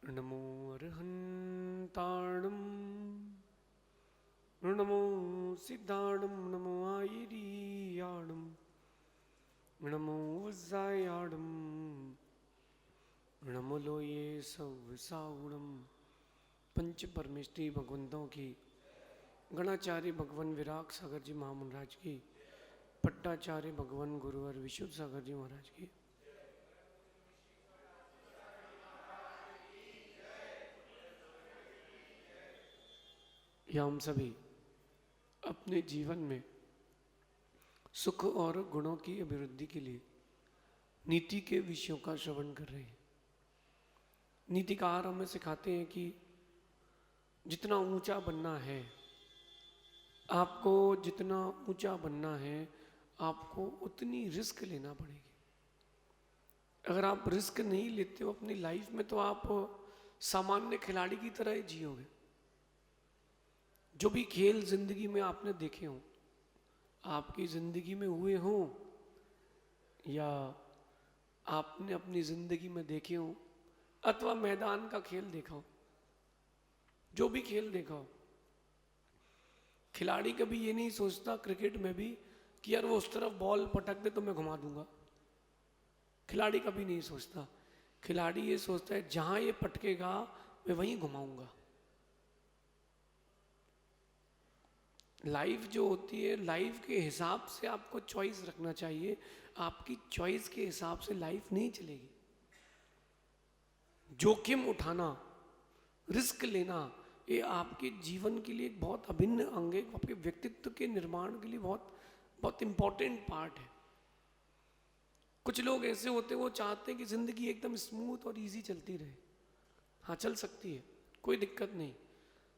नमो अर्हन्ताणं नमो सिद्धाणं नमो आयिरीयाणं नमो वज्रायाणं नमो लोये सौसाउणं। पंच परमेष्टि भगवंतों की, गणाचार्य भगवान विराग सागर जी महामंडराज की, पट्टाचार्य भगवान गुरुवर विशुद्ध सागर जी महाराज की, या हम सभी अपने जीवन में सुख और गुणों की अभिवृद्धि के लिए नीति के विषयों का श्रवण कर रहे हैं। नीतिकार हमें सिखाते हैं कि जितना ऊंचा बनना है, आपको जितना ऊंचा बनना है, आपको उतनी रिस्क लेना पड़ेगी। अगर आप रिस्क नहीं लेते हो अपनी लाइफ में, तो आप सामान्य खिलाड़ी की तरह ही जियोगे। जो भी खेल जिंदगी में आपने देखे हों, आपकी जिंदगी में हुए हों या आपने अपनी जिंदगी में देखे हों, अथवा मैदान का खेल देखा हो, जो भी खेल देखा हो, खिलाड़ी कभी ये नहीं सोचता क्रिकेट में भी कि यार वो उस तरफ बॉल पटक दे तो मैं घुमा दूंगा। खिलाड़ी कभी नहीं सोचता। खिलाड़ी ये सोचता है जहां ये पटकेगा मैं वहीं घुमाऊंगा। लाइफ जो होती है, लाइफ के हिसाब से आपको चॉइस रखना चाहिए। आपकी चॉइस के हिसाब से लाइफ नहीं चलेगी। जोखिम उठाना, रिस्क लेना, ये आपके जीवन के लिए एक बहुत अभिन्न अंग है। आपके व्यक्तित्व के निर्माण के लिए बहुत बहुत इंपॉर्टेंट पार्ट है। कुछ लोग ऐसे होते हैं, वो चाहते हैं कि जिंदगी एकदम स्मूथ और इजी चलती रहे। हाँ, चल सकती है, कोई दिक्कत नहीं,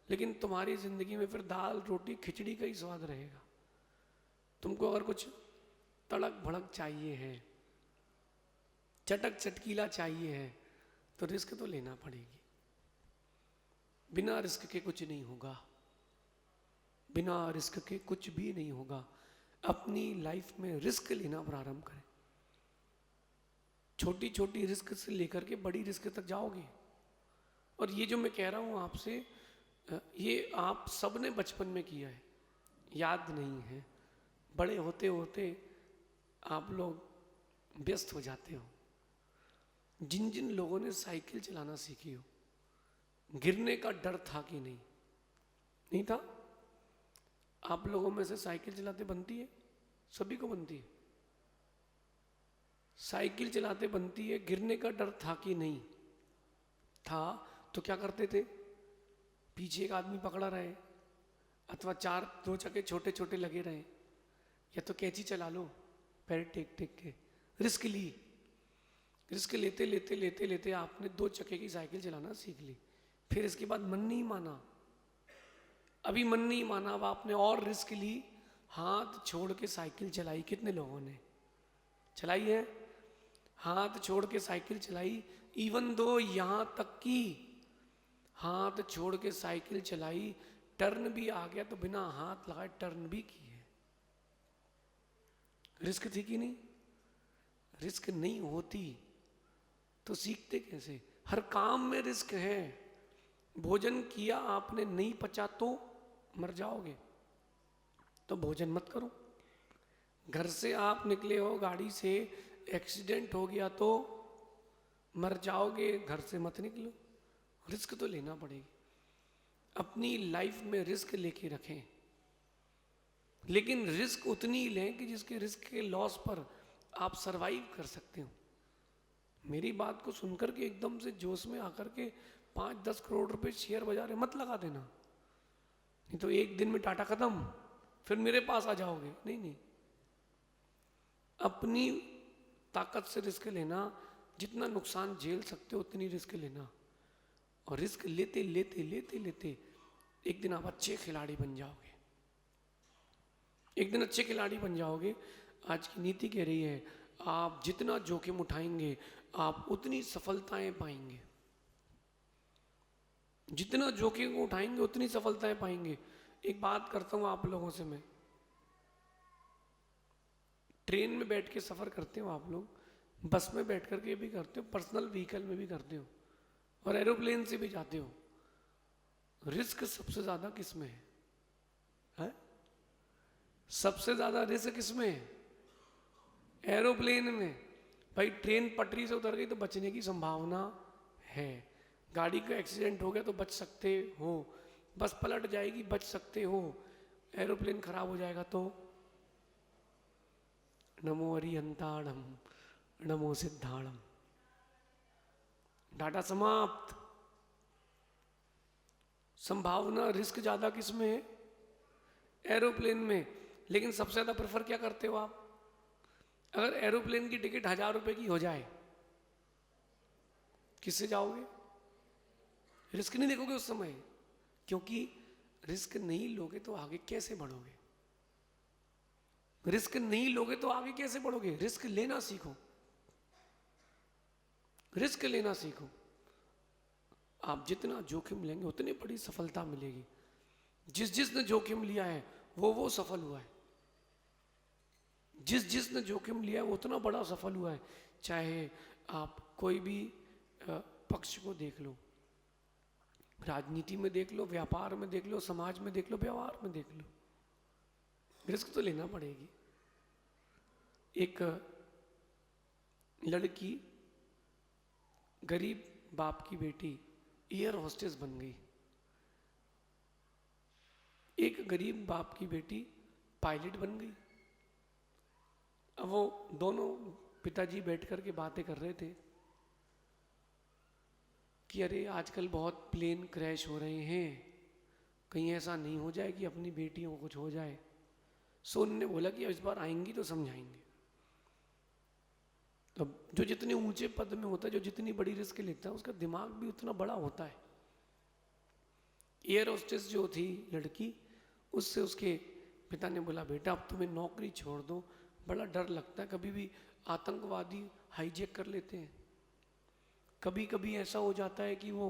लेकिन तुम्हारी जिंदगी में फिर दाल रोटी खिचड़ी का ही स्वाद रहेगा। तुमको अगर कुछ तड़क भड़क चाहिए है, चटक चटकीला चाहिए है, तो रिस्क तो लेना पड़ेगी। बिना रिस्क के कुछ नहीं होगा। बिना रिस्क के कुछ भी नहीं होगा। अपनी लाइफ में रिस्क लेना प्रारंभ करें। छोटी छोटी रिस्क से लेकर के बड़ी रिस्क तक जाओगे। और ये जो मैं कह रहा हूं आपसे, ये आप सबने बचपन में किया है, याद नहीं है। बड़े होते होते आप लोग व्यस्त हो जाते हो। जिन जिन लोगों ने साइकिल चलाना सीखी हो, गिरने का डर था कि नहीं? नहीं था? आप लोगों में से साइकिल चलाते बनती है? सभी को बनती है। साइकिल चलाते बनती है, गिरने का डर था कि नहीं था? तो क्या करते थे? पीछे एक आदमी पकड़ा रहे, अथवा दो चक्के छोटे छोटे लगे रहे, या तो कैंची चला लो पैर टेक टेक के। रिस्क ली। रिस्क लेते लेते लेते लेते आपने 2 चक्के की साइकिल चलाना सीख ली। फिर इसके बाद मन नहीं माना। अभी मन नहीं माना, अब आपने और रिस्क ली, हाथ छोड़ के साइकिल चलाई। कितने लोगों ने चलाई है? हाथ छोड़ के साइकिल चलाई। इवन दो यहां तक कि हाथ छोड़ के साइकिल चलाई, टर्न भी आ गया तो बिना हाथ लगाए टर्न भी की है। रिस्क थी कि नहीं? रिस्क नहीं होती तो सीखते कैसे? हर काम में रिस्क है। भोजन किया आपने, नहीं पचा तो मर जाओगे, तो भोजन मत करो। घर से आप निकले हो, गाड़ी से एक्सीडेंट हो गया तो मर जाओगे, घर से मत निकलो। रिस्क तो लेना पड़ेगी। अपनी लाइफ में रिस्क लेके रखें, लेकिन रिस्क उतनी लें कि जिसके रिस्क के लॉस पर आप सरवाइव कर सकते हो। मेरी बात को सुनकर के एकदम से जोश में आकर के 5-10 करोड़ रुपए शेयर बाजार में मत लगा देना, नहीं तो एक दिन में टाटा खत्म, फिर मेरे पास आ जाओगे। नहीं नहीं, अपनी ताकत से रिस्क लेना। जितना नुकसान झेल सकते हो उतनी रिस्क लेना। और रिस्क लेते लेते लेते लेते एक दिन आप अच्छे खिलाड़ी बन जाओगे। एक दिन अच्छे खिलाड़ी बन जाओगे। आज की नीति कह रही है, आप जितना जोखिम उठाएंगे आप उतनी सफलताएं पाएंगे। जितना जोखिम उठाएंगे उतनी सफलताएं पाएंगे। एक बात करता हूं आप लोगों से मैं, ट्रेन में बैठ के सफर करते हो आप लोग, बस में बैठ करके भी करते हो, पर्सनल व्हीकल में भी करते हो। और एरोप्लेन से भी जाते हो, रिस्क सबसे ज्यादा किसमें है? सबसे ज्यादा रिस्क किसमें है? एरोप्लेन में। भाई ट्रेन पटरी से उतर गई तो बचने की संभावना है, गाड़ी का एक्सीडेंट हो गया तो बच सकते हो, बस पलट जाएगी बच सकते हो, एरोप्लेन खराब हो जाएगा तो नमो अरिहंताणम नमो सिद्धाणम, डाटा समाप्त। संभावना रिस्क ज्यादा किसमें है? एरोप्लेन में। लेकिन सबसे ज्यादा प्रेफर क्या करते हो आप? अगर एरोप्लेन की टिकट 1000 रुपए की हो जाए, किससे जाओगे? रिस्क नहीं देखोगे उस समय, क्योंकि रिस्क नहीं लोगे तो आगे कैसे बढ़ोगे? रिस्क नहीं लोगे तो आगे कैसे बढ़ोगे? रिस्क लेना सीखो, रिस्क लेना सीखो। आप जितना जोखिम लेंगे उतनी बड़ी सफलता मिलेगी। जिसने जोखिम लिया है वो सफल हुआ है, जिसने जोखिम लिया है वो उतना बड़ा सफल हुआ है। चाहे आप कोई भी पक्ष को देख लो, राजनीति में देख लो, व्यापार में देख लो, समाज में देख लो, व्यवहार में देख लो, रिस्क तो लेना पड़ेगी। एक लड़की, गरीब बाप की बेटी, एयर होस्टेस बन गई। एक गरीब बाप की बेटी पायलट बन गई। अब वो दोनों पिताजी बैठ कर के बातें कर रहे थे कि अरे आजकल बहुत प्लेन क्रैश हो रहे हैं, कहीं ऐसा नहीं हो जाए कि अपनी बेटियों को कुछ हो जाए। सोन ने बोला कि इस बार आएंगी तो समझाएंगे। तो जो जितने ऊंचे पद में होता है, जो जितनी बड़ी रिस्क लेता है, उसका दिमाग भी उतना बड़ा होता है। एयर होस्टेस जो थी लड़की, उससे उसके पिता ने बोला बेटा अब तुम्हें नौकरी छोड़ दो, बड़ा डर लगता है, कभी भी आतंकवादी हाईजैक कर लेते हैं, कभी कभी ऐसा हो जाता है कि वो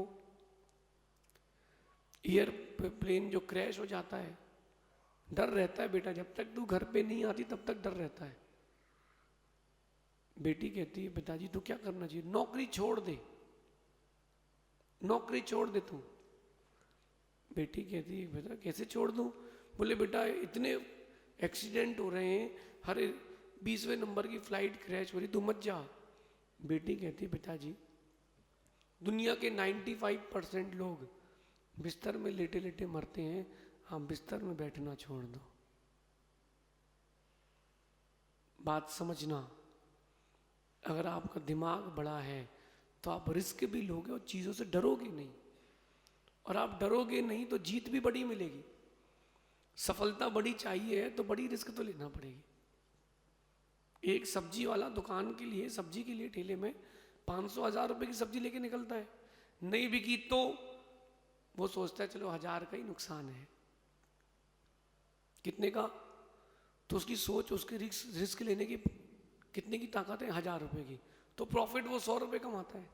एयरप्लेन जो क्रैश हो जाता है, डर रहता है बेटा, जब तक तू घर पे नहीं आती तब तक डर रहता है। बेटी कहती है पिताजी तू क्या करना चाहिए? नौकरी छोड़ दे, नौकरी छोड़ दे तू। बेटी कहती है बेटा कैसे छोड़ दूं? बोले बेटा इतने एक्सीडेंट हो रहे हैं, हर 20वें नंबर की फ्लाइट क्रैश हो रही, तू मत जा। बेटी कहती है पिताजी दुनिया के 95% लोग बिस्तर में लेटे लेटे मरते हैं, हम बिस्तर में बैठना छोड़ दो। बात समझना, अगर आपका दिमाग बड़ा है तो आप रिस्क भी लोगे और चीजों से डरोगे नहीं, और आप डरोगे नहीं तो जीत भी बड़ी मिलेगी। सफलता बड़ी चाहिए तो बड़ी रिस्क तो लेना पड़ेगी। एक सब्जी वाला दुकान के लिए, सब्जी के लिए ठेले में 500-1000 रुपए की सब्जी लेके निकलता है, नहीं बिकी तो वो सोचता है चलो 1000 का ही नुकसान है। कितने का? तो उसकी सोच, उसके रिस्क लेने की कितने की ताकत है? 1000 रुपए की, तो प्रॉफिट वो 100 रुपए कमाता है।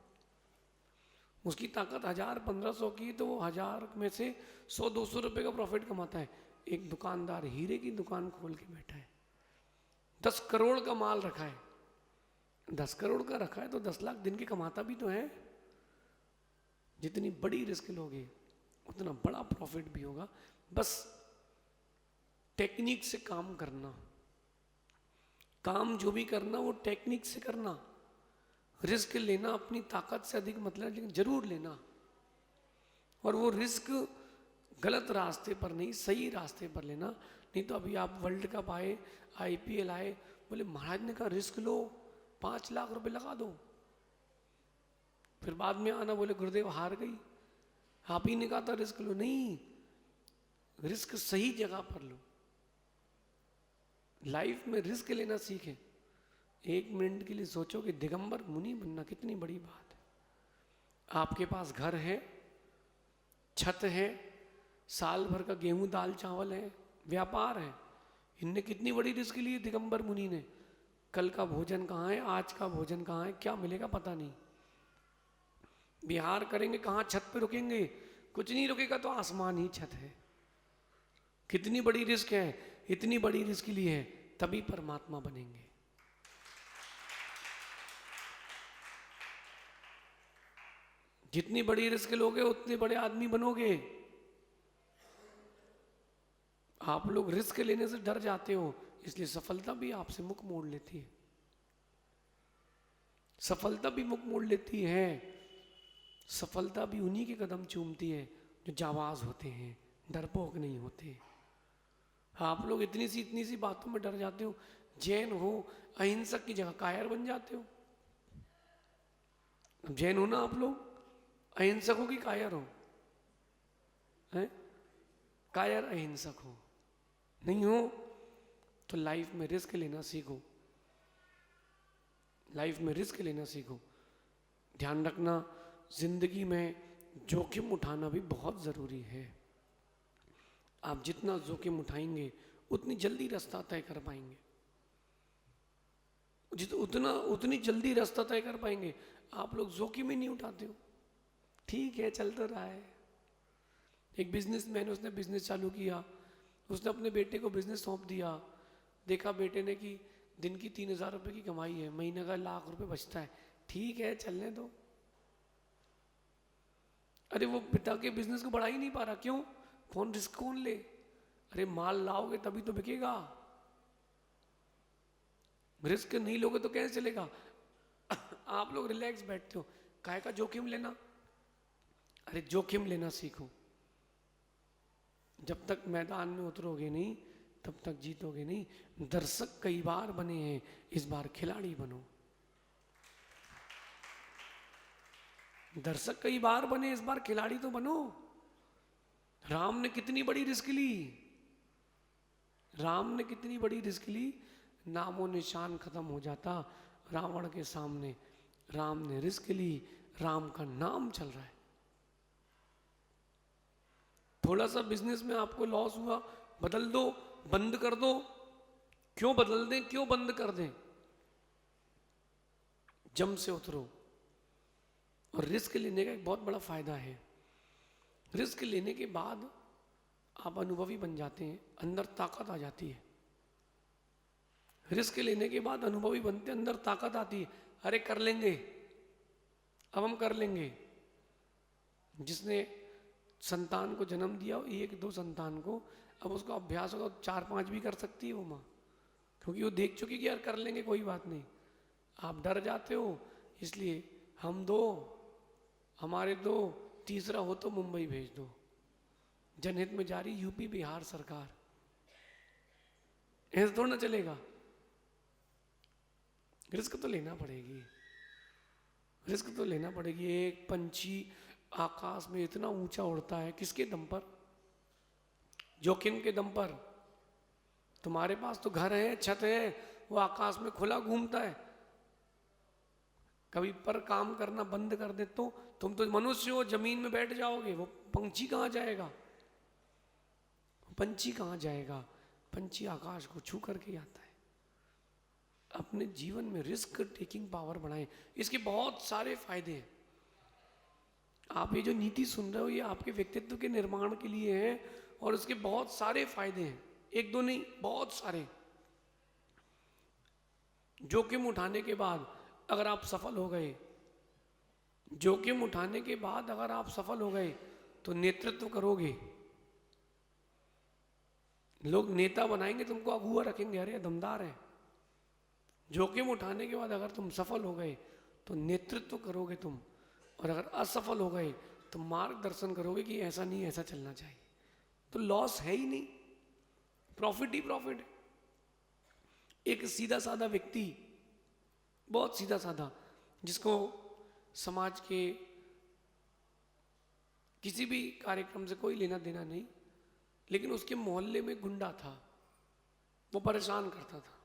उसकी ताकत 1000-1500 की, तो वो 1000 में से 100-200 रुपए का प्रॉफिट कमाता है। एक दुकानदार हीरे की दुकान खोल के बैठा है, 10 करोड़ का माल रखा है, 10 करोड़ का रखा है तो 10 लाख दिन के कमाता भी तो है। जितनी बड़ी रिस्क लोगे उतना बड़ा प्रॉफिट भी होगा। बस टेक्निक से काम करना, काम जो भी करना वो टेक्निक से करना। रिस्क लेना अपनी ताकत से अधिक मतलब, लेकिन जरूर लेना, और वो रिस्क गलत रास्ते पर नहीं, सही रास्ते पर लेना। नहीं तो अभी आप वर्ल्ड कप आए, IPL आए, बोले महाराज ने कहा रिस्क लो, 5 लाख रुपए लगा दो, फिर बाद में आना बोले गुरुदेव हार गई, आप ही ने कहा था रिस्क लो। नहीं, रिस्क सही जगह पर लो। लाइफ में रिस्क लेना सीखें। 1 मिनट के लिए सोचो कि दिगंबर मुनि बनना कितनी बड़ी बात है। आपके पास घर है, छत है, साल भर का गेहूं दाल चावल है, व्यापार है, इनने कितनी बड़ी रिस्क ली है दिगंबर मुनि ने। कल का भोजन कहाँ है, आज का भोजन कहाँ है, क्या मिलेगा पता नहीं। बिहार करेंगे कहाँ, छत पे रुकेंगे, कुछ नहीं रुकेगा तो आसमान ही छत है। कितनी बड़ी रिस्क है, इतनी बड़ी रिस्क ली है, तभी परमात्मा बनेंगे। जितनी बड़ी रिस्क लोगे उतने बड़े आदमी बनोगे। आप लोग रिस्क लेने से डर जाते हो, इसलिए सफलता भी आपसे मुख मोड़ लेती है। सफलता भी मुख मोड़ लेती है। सफलता भी उन्हीं के कदम चूमती है जो जाबाज होते हैं, डरपोक नहीं होते। आप लोग इतनी सी बातों में डर जाते हो। जैन हो, अहिंसक की जगह कायर बन जाते हो। जैन हो ना आप लोग, अहिंसक हो कि कायर हो? हैं? कायर अहिंसक हो? नहीं हो तो लाइफ में रिस्क लेना सीखो। लाइफ में रिस्क लेना सीखो। ध्यान रखना, जिंदगी में जोखिम उठाना भी बहुत जरूरी है। आप जितना जोखिम उठाएंगे उतनी जल्दी रास्ता तय कर पाएंगे। उतनी जल्दी रास्ता तय कर पाएंगे। आप लोग जोखिम ही नहीं उठाते हो। ठीक है, चलता रहा है। एक बिजनेसमैन, उसने बिजनेस चालू किया, उसने अपने बेटे को बिजनेस सौंप दिया। देखा बेटे ने कि दिन की 3,000 रुपये की कमाई है, महीने का 1,00,000 रुपये बचता है। ठीक है, चलने दो। अरे वो पिता के बिजनेस को बढ़ा ही नहीं पा रहा, क्यों? कौन रिस्क कौन ले? अरे माल लाओगे तभी तो बिकेगा, रिस्क नहीं लोगे तो कैसे चलेगा? आप लोग रिलैक्स बैठते हो, काहे का जोखिम लेना? अरे जोखिम लेना सीखो। जब तक मैदान में उतरोगे नहीं तब तक जीतोगे नहीं। दर्शक कई बार बने हैं, इस बार खिलाड़ी बनो। दर्शक कई बार बने, इस बार खिलाड़ी तो बनो। राम ने कितनी बड़ी रिस्क ली, राम ने कितनी बड़ी रिस्क ली, नामो निशान खत्म हो जाता रावण के सामने। राम ने रिस्क ली, राम का नाम चल रहा है। थोड़ा सा बिजनेस में आपको लॉस हुआ, बदल दो, बंद कर दो। क्यों बदल दें, क्यों बंद कर दें? जम से उतरो। और रिस्क लेने का एक बहुत बड़ा फायदा है, रिस्क लेने के बाद आप अनुभवी बन जाते हैं, अंदर ताकत आ जाती है। रिस्क लेने के बाद अनुभवी बनते, अंदर ताकत आती है। अरे कर लेंगे, अब हम कर लेंगे। जिसने संतान को जन्म दिया, 1-2 संतान को, अब उसका अभ्यास होगा 4-5 भी कर सकती है वो माँ, क्योंकि वो देख चुकी कि यार कर लेंगे, कोई बात नहीं। आप डर जाते हो, इसलिए हम 2, हमारे 2, तीसरा हो तो मुंबई भेज दो। जनहित में जारी यूपी बिहार सरकार। ऐसे थोड़ा ना चलेगा, रिस्क तो लेना पड़ेगी, रिस्क तो लेना पड़ेगी। एक पंछी आकाश में इतना ऊंचा उड़ता है, किसके दम पर? जोखिम के दम पर। तुम्हारे पास तो घर है, छत है, वो आकाश में खुला घूमता है। कभी पर काम करना बंद कर दे तो तुम तो मनुष्य हो, जमीन में बैठ जाओगे, वो पंछी कहाँ जाएगा? पंछी कहाँ जाएगा? पंछी आकाश को छू करके आता है। अपने जीवन में रिस्क टेकिंग पावर बढ़ाएं, इसके बहुत सारे फायदे हैं। आप ये जो नीति सुन रहे हो, ये आपके व्यक्तित्व के निर्माण के लिए है और इसके बहुत सारे फायदे हैं, 1-2 नहीं, बहुत सारे। जोखिम उठाने के बाद अगर आप सफल हो गए, जोखिम उठाने के बाद अगर आप सफल हो गए तो नेतृत्व करोगे, लोग नेता बनाएंगे, तुमको अगुआ रखेंगे, अरे दमदार है। जोखिम उठाने के बाद अगर तुम सफल हो गए तो नेतृत्व करोगे तुम, और अगर असफल हो गए तो मार्गदर्शन करोगे कि ऐसा नहीं, ऐसा चलना चाहिए। तो लॉस है ही नहीं, प्रॉफिट ही प्रॉफिट है। एक सीधा साधा व्यक्ति, बहुत सीधा साधा, जिसको समाज के किसी भी कार्यक्रम से कोई लेना देना नहीं, लेकिन उसके मोहल्ले में गुंडा था, वो परेशान करता था।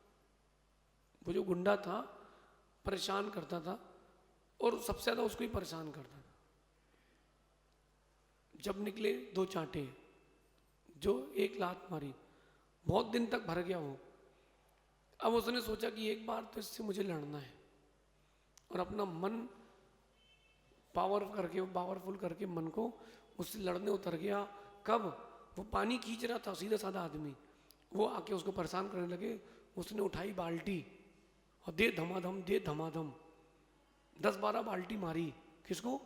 वो जो गुंडा था परेशान करता था और सबसे ज्यादा उसको ही परेशान करता था। जब निकले 2 चांटे, जो 1 लात मारी, बहुत दिन तक भर गया वो। अब उसने सोचा कि एक बार तो इससे मुझे लड़ना है, और अपना मन पावरफुल करके मन को उससे लड़ने उतर गया। कब? वो पानी खींच रहा था, सीधा साधा आदमी, वो आके उसको परेशान करने लगे। उसने उठाई बाल्टी और दे धमाधम 10-12 बाल्टी मारी। किसको?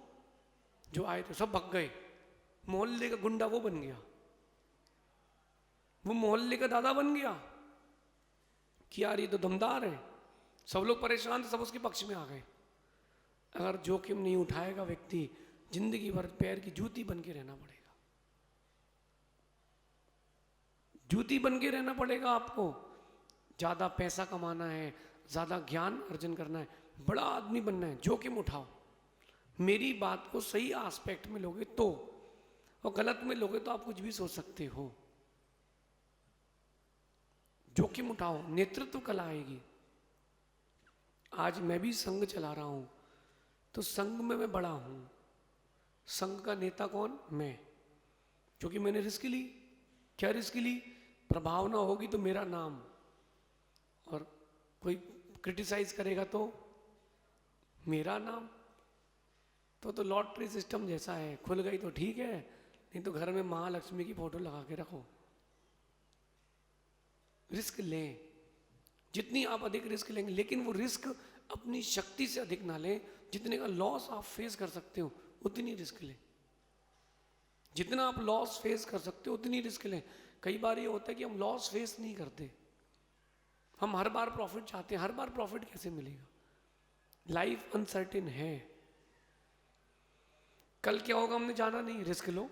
जो आए थे सब भग गए, मोहल्ले का गुंडा वो बन गया, वो मोहल्ले का दादा बन गया कि यार ये तो दमदार है, सब लोग परेशान थे, सब उसके पक्ष में आ गए। अगर जोखिम नहीं उठाएगा व्यक्ति, जिंदगी भर पैर की जूती बन के रहना पड़ेगा, जूती बन के रहना पड़ेगा आपको। ज्यादा पैसा कमाना है, ज्यादा ज्ञान अर्जन करना है, बड़ा आदमी बनना है, जोखिम उठाओ। मेरी बात को सही एस्पेक्ट में लोगे तो, और गलत में लोगे तो आप कुछ भी सोच सकते हो। जोखिम उठाओ, नेतृत्व कला आएगी। आज मैं भी संघ चला रहा हूं, तो संघ में मैं बड़ा हूं। संघ का नेता कौन? मैं, क्योंकि मैंने रिस्क ली। क्या रिस्क ली? प्रभाव ना होगी तो मेरा नाम, और कोई क्रिटिसाइज करेगा तो मेरा नाम। तो लॉटरी सिस्टम जैसा है, खुल गई तो ठीक है, नहीं तो घर में महालक्ष्मी की फोटो लगा के रखो। रिस्क लें, जितनी आप अधिक रिस्क लेंगे, लेकिन वो रिस्क अपनी शक्ति से अधिक ना लें। जितने का लॉस आप फेस कर सकते हो उतनी रिस्क लें, जितना आप लॉस फेस कर सकते हो उतनी रिस्क लें। कई बार ये होता है कि हम लॉस फेस नहीं करते, हम हर बार प्रॉफिट चाहते हैं। हर बार प्रॉफिट कैसे मिलेगा? लाइफ अनसर्टेन है, कल क्या होगा हमने जाना नहीं, रिस्क लो।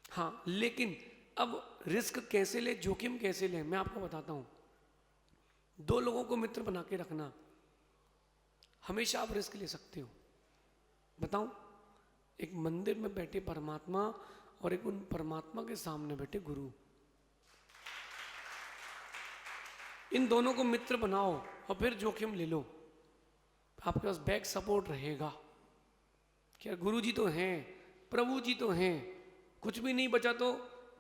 हाँ, लेकिन अब रिस्क कैसे ले, जोखिम कैसे ले, मैं आपको बताता हूं। दो लोगों को मित्र बना के रखना, हमेशा आप रिस्क ले सकते हो। बताऊं, एक मंदिर में बैठे परमात्मा और एक उन परमात्मा के सामने बैठे गुरु, इन दोनों को मित्र बनाओ और फिर जोखिम ले लो। आपके पास बैक सपोर्ट रहेगा कि गुरु जी तो हैं, प्रभु जी तो हैं, कुछ भी नहीं बचा तो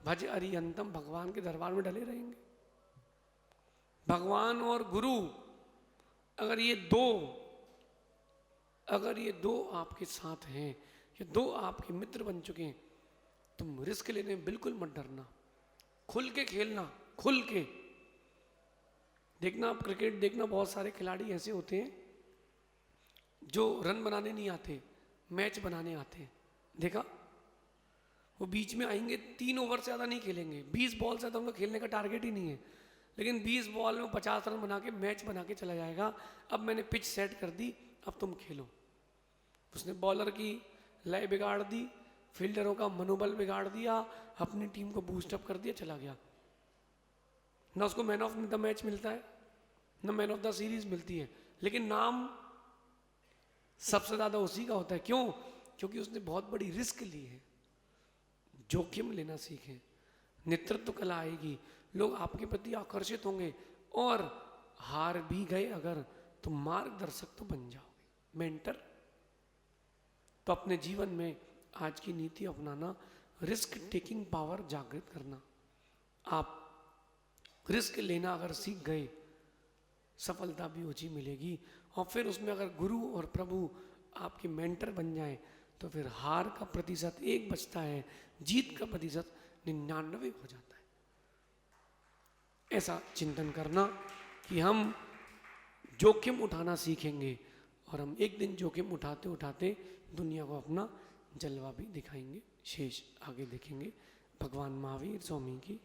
भज अरिहंतम, भगवान के दरबार में डले रहेंगे। भगवान और गुरु, अगर ये दो आपके साथ हैं, ये दो आपके मित्र बन चुके हैं, तुम रिस्क लेने में बिल्कुल मत डरना। खुल के खेलना, खुल के देखना। आप क्रिकेट देखना, बहुत सारे खिलाड़ी ऐसे होते हैं जो रन बनाने नहीं आते, मैच बनाने आते हैं। देखा, वो बीच में आएंगे, 3 ओवर से ज़्यादा नहीं खेलेंगे, 20 बॉल से ज़्यादा उनका खेलने का टारगेट ही नहीं है, लेकिन 20 बॉल में 50 रन बना के मैच बना के चला जाएगा। अब मैंने पिच सेट कर दी, अब तुम खेलो। उसने बॉलर की लय बिगाड़ दी, फील्डरों का मनोबल बिगाड़ दिया, अपनी टीम को बूस्टअप कर दिया, चला गया। ना उसको मैन ऑफ द मैच मिलता है, ना मैन ऑफ द सीरीज मिलती है, लेकिन नाम सबसे ज्यादा उसी का होता है। क्यों? क्योंकि उसने बहुत बड़ी रिस्क ली है। जोखिम लेना सीखें, नेतृत्व कला आएगी, लोग आपके प्रति आकर्षित होंगे, और हार भी गए अगर तो मार्गदर्शक तो बन जाओगे, मेंटर। तो अपने जीवन में आज की नीति अपनाना, रिस्क टेकिंग पावर जागृत करना। आप रिस्क लेना अगर सीख गए, सफलता भी उसी मिलेगी। और फिर उसमें अगर गुरु और प्रभु आपके मेंटर बन जाएं, तो फिर हार का प्रतिशत 1 बचता है, जीत का प्रतिशत 99 हो जाता है। ऐसा चिंतन करना कि हम जोखिम उठाना सीखेंगे, और हम एक दिन जोखिम उठाते उठाते दुनिया को अपना जलवा भी दिखाएंगे। शेष आगे देखेंगे। भगवान महावीर स्वामी की